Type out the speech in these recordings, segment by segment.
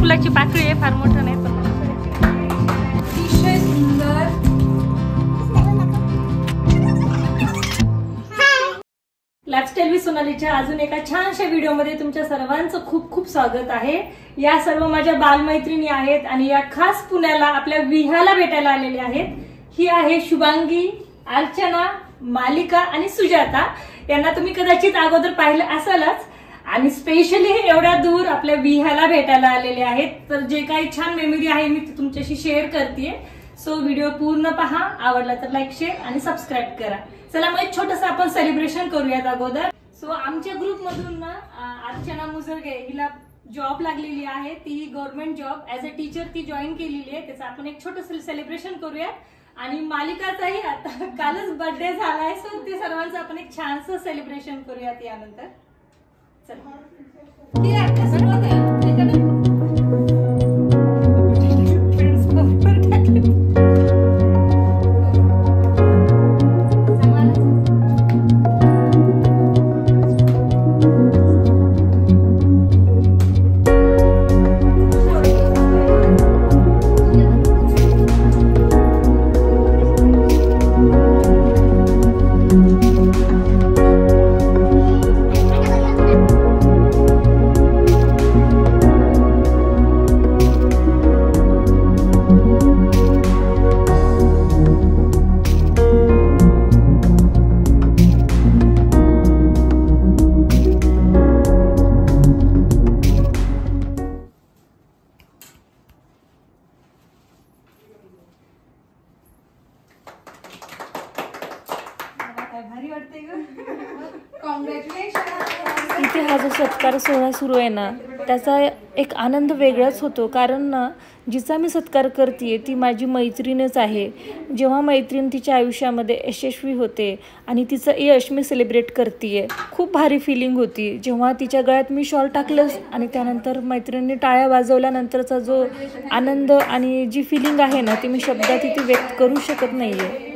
फुलाची पाकळी आहे, फार मोठं नाही पण अतिशय सुंदर। लाईफस्टाईल विथ सोनालीच्या अजून एका छानशा व्हिडिओमध्ये तुमच्या सर्वांचं खूप खूप स्वागत आहे। या सर्व माझ्या बालमैत्रिणी आहेत आणि या खास पुण्याला आपल्या विहाला भेटायला आलेल्या आहेत। ही आहे शुभांगी, अर्चना, मालिका आणि सुजाता। यांना तुम्ही कदाचित अगोदर पाहिलं असालच आणि स्पेशली एवढ्या दूर आपल्या विहाला भेटायला आलेले आहेत। तर जे काही छान मेमरी आहे मी ती तुमच्याशी शेअर करतेय। सो व्हिडिओ पूर्ण पहा, आवडला तर लाईक, शेअर आणि सबस्क्राईब करा। चला मग एक छोटंसं आपण सेलिब्रेशन करूयात अगोदर। सो आमच्या ग्रुप मधून ना अर्चना मुजरगे हिला जॉब लागलेली आहे, ती government job as a teacher ती जॉईन केलेली आहे। त्याचं आपण एक छोटंसं सेलिब्रेशन करूयात आणि मालिकाचाही आता कालच बर्थडे झालाय। सो ते सर्वांचं आपण एक छानसं सेलिब्रेशन करूयात यानंतर। चला इथे हा जो सत्कार सोहळा सुरू आहे ना त्याचा एक आनंद वेगळाच होतो। कारण ना जिचा मी सत्कार करते ती माझी मैत्रीणच आहे। जेव्हा मैत्रीण तिच्या आयुष्यामध्ये यशस्वी होते आणि तिचं यश मी सेलिब्रेट करते, खूप भारी फिलिंग होती। जेव्हा तिच्या गळ्यात मी शॉल टाकलं आणि त्यानंतर मैत्रिणींनी टाळ्या वाजवल्यानंतरचा जो आनंद आणि जी फिलिंग आहे ना ती मी शब्दात इथे व्यक्त करू शकत नाहीये।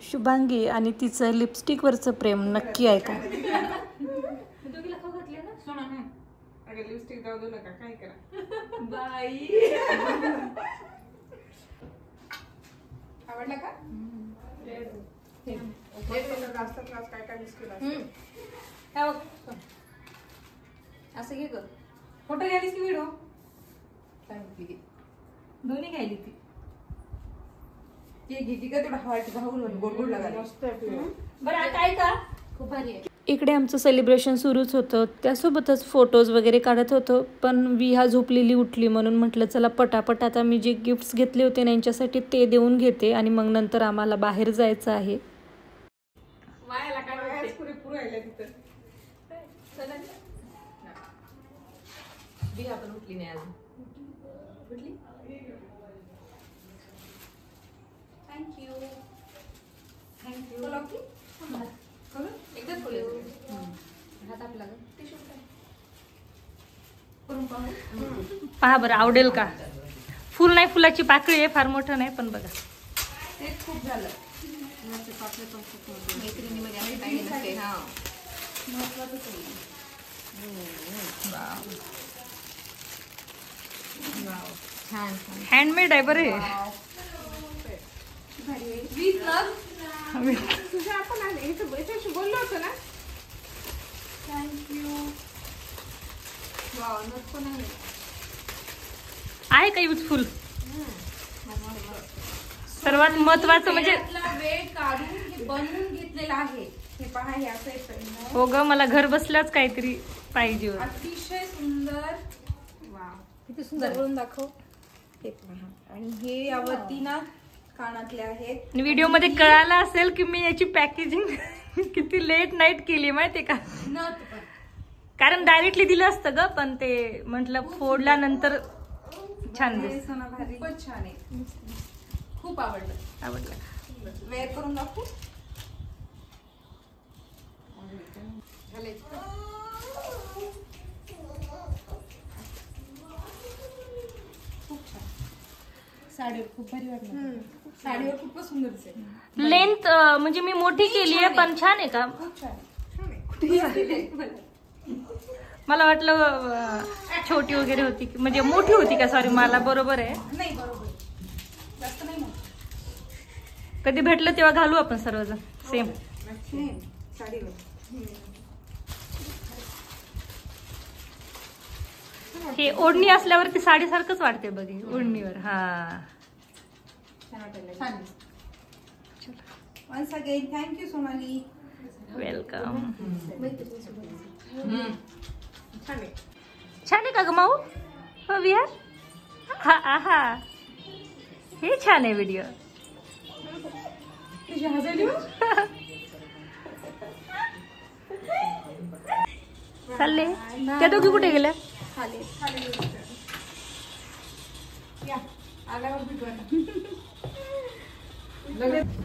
शुभांगी आणि तिचं लिपस्टिक वरचं प्रेम नक्की आहे का? लिपस्टिक जाऊ दे नका, काय करा बाई। आवडला का? काय काय मिस केलं असं घे ग। फोटो घ्यालीस की व्हिडिओ? दोन्ही घ्यायली ती घे का तेवढा हार्ट घालून गोड गोड लागायला मस्त आहे। बरं आता ऐका, खूप भारी आहे। इकडे आमचं सेलिब्रेशन सुरूच होतं, त्यासोबतच फोटोज वगैरे काढत होतो। पण विहा झोपलेली उठली म्हणून म्हटलं चला पटापट आता मी जे गिफ्ट्स घेतले होते ना यांच्यासाठी ते देऊन घेते आणि मग नंतर आम्हाला बाहेर जायचं आहे। वायाला काय वायाच पुरेपूर राहिलं तिथं। विहा पण उठली नाही अजून। उठली? Thank you thank you. एकदम फुल हात आपला पहा बरं आवडेल का? फुल नाही, फुलाची पाकळी आहे, फार मोठं नाही पण बघा ते खूप झालं। हँडमेड आहे बरं हे। तुझ्या आपण आले बोललो होतो ना। थँक्यू। आहे का युजफुल? सर्वात महत्वाचं म्हणजे वेळ काढून बनवून घेतलेला आहे हे पहा। हे असं हो ग, मला घर बसल्याच काहीतरी पाहिजे होतं। अतिशय सुंदर। वाव किती सुंदर करून दाखव हे पहा। आणि हे यावरती ना कानातले आहेत। व्हिडिओ मध्ये कळालं असेल की मी याची पॅकेजिंग किती लेट नाईट केली माहितीये का? कारण डायरेक्टली दिलं असतं ग, पण ते म्हटलं फोडल्यानंतर छान दिसतं। खूपच छान आहे, खूप आवडलं। वेअर करून दाखवू? घालायचं साडीवर खूप भारी वाटणार. साडीवर खूपच सुंदर दिसेल. लेंथ म्हणजे मी मोठी केली आहे पण छान आहे का? खूप छान. मला वाटलं छोटी वगैरे होती म्हणजे मोठी होती का? सॉरी मला बरोबर आहे. नाही बरोबर जास्त नाही मोठी. कधी भेटलं तेव्हा घालू आपण सर्वजण सेम साडीवर. हे ओढणी असल्यावरती साडी सारखंच वाटते बघी ओढणीवर. हा छान वाटायला. Once again thank you Sonali. Welcome. छान आहे. छान आहे का ग माऊ? हो विहार. हा हा हे छान आहे व्हिडिओ. तुझी हजरी चालले त्या दोघी कुठे गेल्या?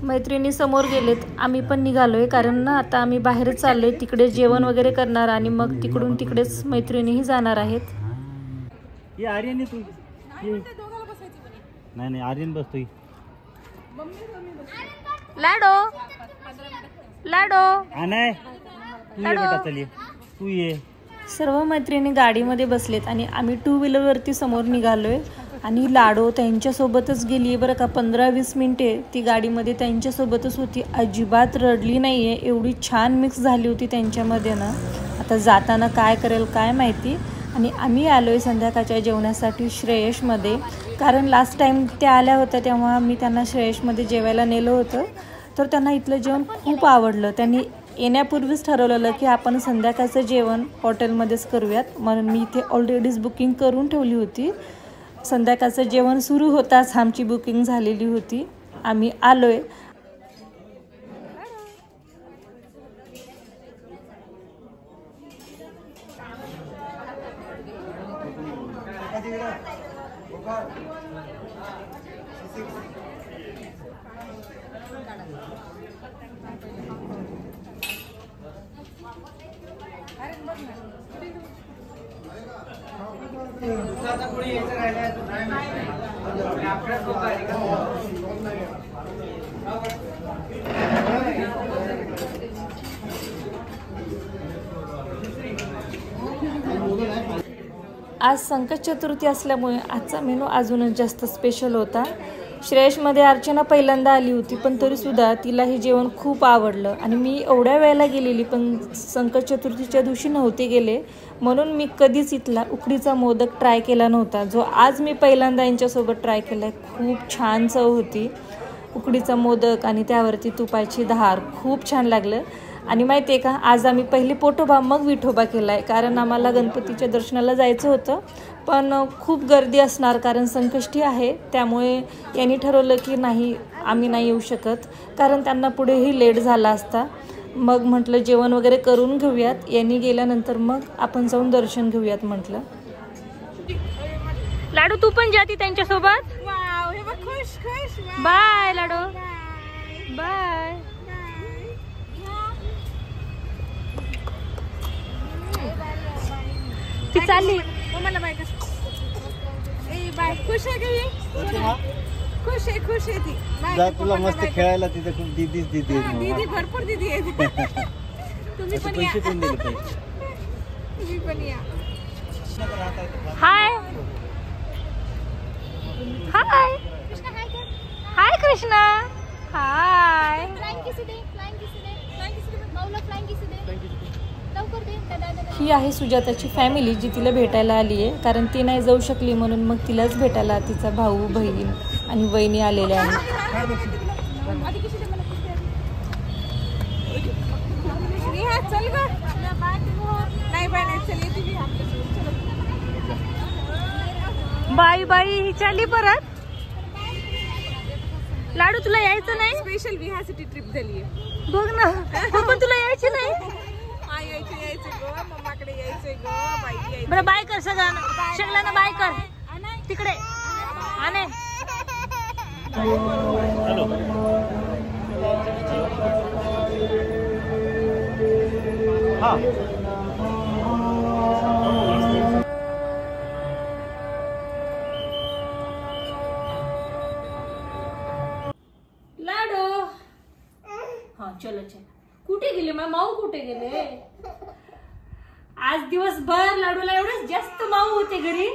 मैत्रिणी समोर गेलेत. आम्ही पण निघालोय कारण ना आता आम्ही बाहेरच चाललोय. तिकडे जेवण वगैरे करणार आणि मग तिकडून तिकडेच मैत्रिणीही जाणार आहेत. ये आर्यन तू नाही आर्यन बसतोय. लाडो लाडो नाही तू ये बेटा. चल तू ये. सर्व मैत्रिणी गाडीमध्ये बसलेत आणि आम्ही 2 व्हीलरवरती समोर निघालोय. आणि लाडो त्यांच्यासोबतच गेली आहे बरं का. 15-20 मिनिटे ती गाडीमध्ये त्यांच्यासोबतच होती. अजिबात रडली नाही आहे. एवढी छान मिक्स झाली होती त्यांच्यामध्ये ना. आता जाताना काय करेल काय माहिती. आणि आम्ही आलो आहे संध्याकाळच्या जेवणासाठी श्रेयसमध्ये. कारण लास्ट टाईम त्या आल्या होत्या तेव्हा मी त्यांना श्रेयसमध्ये जेवायला नेलं होतं. तर त्यांना इथलं जेवण खूप आवडलं. त्यांनी येण्यापूर्वीच ठरवलेलं की आपण संध्याकाळचं जेवण हॉटेलमध्येच करूयात. म्हणून मी इथे ऑलरेडीच बुकिंग करून ठेवली होती. संध्याकाळचं जेवण सुरू होताच आमची बुकिंग झालेली होती. आम्ही आलो आहे. आज संकट चतुर्थी असल्यामुळे आजचा मेनू अजूनच जास्त स्पेशल होता. श्रेयसमध्ये अर्चना पहिल्यांदा आली होती पण तरीसुद्धा तिला हे जेवण खूप आवडलं. आणि मी एवढ्या वेळेला गेलेली पण संकट चतुर्थीच्या दिवशी नव्हते गेले म्हणून मी कधीच इथला उकडीचा मोदक ट्राय केला नव्हता. जो आज मी पहिल्यांदा यांच्यासोबत ट्राय केला आहे. खूप छान चव होती. उकडीचा मोदक आणि त्यावरती तुपाची धार खूप छान लागलं. आणि माहिती आहे का आज आम्ही पहिले पोटोबा मग विठोबा केला आहे. कारण आम्हाला गणपतीच्या दर्शनाला जायचं होतं पण खूप गर्दी असणार कारण संकष्टी आहे. त्यामुळे यांनी ठरवलं की नाही आम्ही नाही येऊ शकत कारण त्यांना पुढेही लेट झाला असता. मग म्हटलं जेवण वगैरे करून घेऊयात. यांनी गेल्यानंतर मग आपण जाऊन दर्शन घेऊयात म्हटलं. लाडू तू पण जाती त्यांच्यासोबत. बाय लाडू बाय. ती चालली. मला बाय कर. बाय. खुश आहे का? खुश आहे ती. जा तुला मस्त खेळायला तिथे खूप दीदीच दीदी आहेत. दीदी भरपूर दीदी आहेत. तुम्ही पण या. पैसे कोण दिले पाहिजे. तुम्ही पण या. हाय हाय हाय कृष्णा. हाय. ही आहे सुजाताची फॅमिली जी तिला भेटायला आली आहे. कारण ती नाही जाऊ शकली म्हणून मग तिलाच भेटायला तिचा भाऊ बहीण आणि वहिनी आलेल्या आहेत. चल ग. नाही बाय नाही चल येते मी. बाई बाई ही चालली परत. लाडू तुला यायचं नाही. स्पेशल विहासाठी ट्रिप झाली आहे. बघ ना. पण तुला यायची नाही. यायचं गो. मम्माकडे यायचंय गो. बाई यायचं. बरं बाय कर सगळ्यांना. सगळ्यांना बाय कर तिकडे. आणे हॅलो. हा चलो चलो. कुठे गेले माऊ, कुठे गेले? आज दिवसभर लाडूला एवढेच जास्त माऊ होते घरी.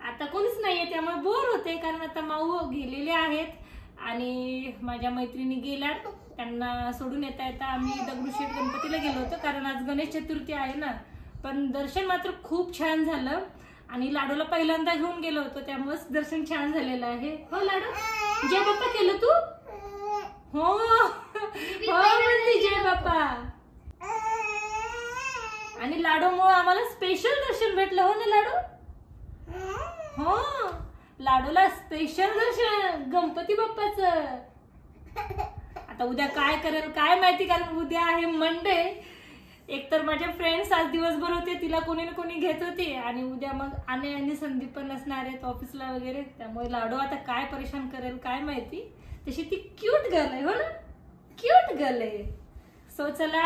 आता कोणीच नाहीये त्यामुळे बोर होते, कारण आता माऊ गेलेले आहेत आणि माझ्या मैत्रिणी गेल्या. त्यांना सोडून येता येता आम्ही दगडूशेठ गणपतीला गेलो होतो, कारण आज गणेश चतुर्थी आहे ना. पण दर्शन मात्र खूप छान झालं आणि लाडूला पहिल्यांदा घेऊन गेलो होतो, त्यामुळेच दर्शन छान झालेलं आहे. हो लाडू, जय बाप्पा केलं तू? हो म्हणते जय बाप्पा. आणि लाडूमुळे आम्हाला स्पेशल दर्शन भेटलं. हो ना लाडू? हो, लाडूला स्पेशल दर्शन गणपती बाप्पाचं. आता उद्या काय करेल काय माहिती, कारण उद्या आहे मंडे. एकतर माझ्या फ्रेंड्स आज दिवसभर होते, तिला कोणी ना कोणी घेत होती आणि उद्या मग आने आणि संदीप पण असणार आहेत ऑफिसला वगैरे. त्यामुळे लाडू आता काय परेशान करेल काय माहिती. तशी ती क्यूट गर्ल आहे. हो ना, क्यूट गर्ल आहे. सो चला,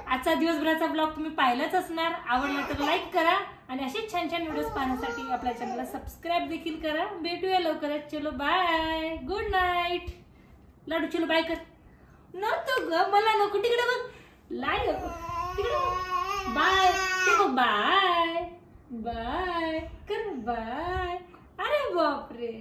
आजचा दिवसभराचा ब्लॉग तुम्ही पाहिलाच असणार. आवडला तर लाईक करा आणि असेच छान छान व्हिडिओज पाहण्यासाठी आपल्या चॅनलला सबस्क्राईब देखील करा. भेटूया लवकरच. चलो बाय, गुड नाईट. लाडू चलो बाय कर. नको ग, मला नको. तिकडे बघ, लाय तिकडे बाय. ते बघ बाय बाय कर, बाय. अरे बापरे.